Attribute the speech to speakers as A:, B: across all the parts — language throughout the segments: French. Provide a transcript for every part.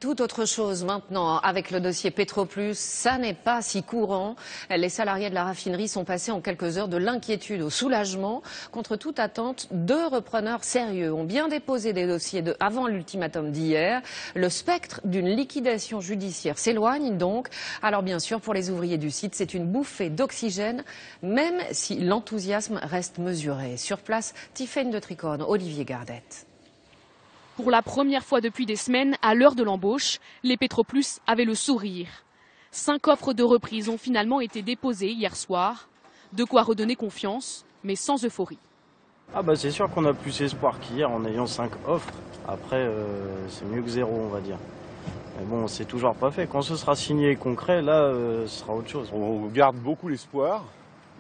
A: Tout autre chose maintenant avec le dossier Petroplus, ça n'est pas si courant. Les salariés de la raffinerie sont passés en quelques heures de l'inquiétude au soulagement. Contre toute attente, 2 repreneurs sérieux ont bien déposé des dossiers avant l'ultimatum d'hier. Le spectre d'une liquidation judiciaire s'éloigne donc. Alors bien sûr, pour les ouvriers du site, c'est une bouffée d'oxygène, même si l'enthousiasme reste mesuré. Sur place, Tiffaine de Tricorne, Olivier Gardette.
B: Pour la première fois depuis des semaines, à l'heure de l'embauche, les Petroplus avaient le sourire. 5 offres de reprise ont finalement été déposées hier soir. De quoi redonner confiance, mais sans euphorie.
C: C'est sûr qu'on a plus espoir qu'hier en ayant 5 offres. Après, c'est mieux que 0, on va dire. Mais bon, c'est toujours pas fait. Quand ce sera signé et concret, là, ce sera autre chose.
D: On garde beaucoup l'espoir,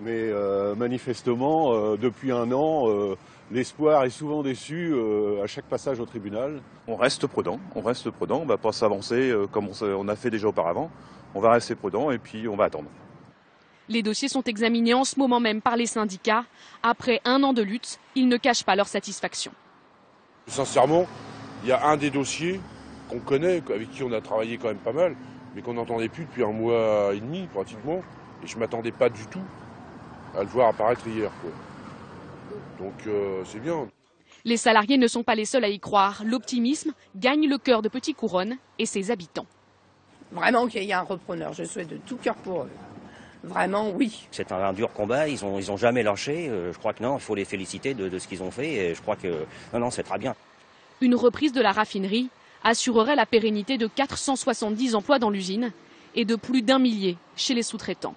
D: mais manifestement, depuis un an, l'espoir est souvent déçu à chaque passage au tribunal.
E: On reste prudent, on ne va pas s'avancer comme on a fait déjà auparavant. On va rester prudent et puis on va attendre.
B: Les dossiers sont examinés en ce moment même par les syndicats. Après un an de lutte, ils ne cachent pas leur satisfaction.
F: Sincèrement, il y a un des dossiers qu'on connaît, avec qui on a travaillé quand même pas mal, mais qu'on n'entendait plus depuis 1 mois et demi pratiquement. Et je ne m'attendais pas du tout à le voir apparaître hier, quoi. Donc c'est bien.
B: Les salariés ne sont pas les seuls à y croire. L'optimisme gagne le cœur de Petite Couronne et ses habitants.
G: Vraiment qu'il y ait un repreneur, je souhaite de tout cœur pour eux. Vraiment, oui.
H: C'est un dur combat, ils ont jamais lâché. Je crois que non, il faut les féliciter de ce qu'ils ont fait. Et je crois que non, c'est très bien.
B: Une reprise de la raffinerie assurerait la pérennité de 470 emplois dans l'usine et de plus d'1 millier chez les sous-traitants.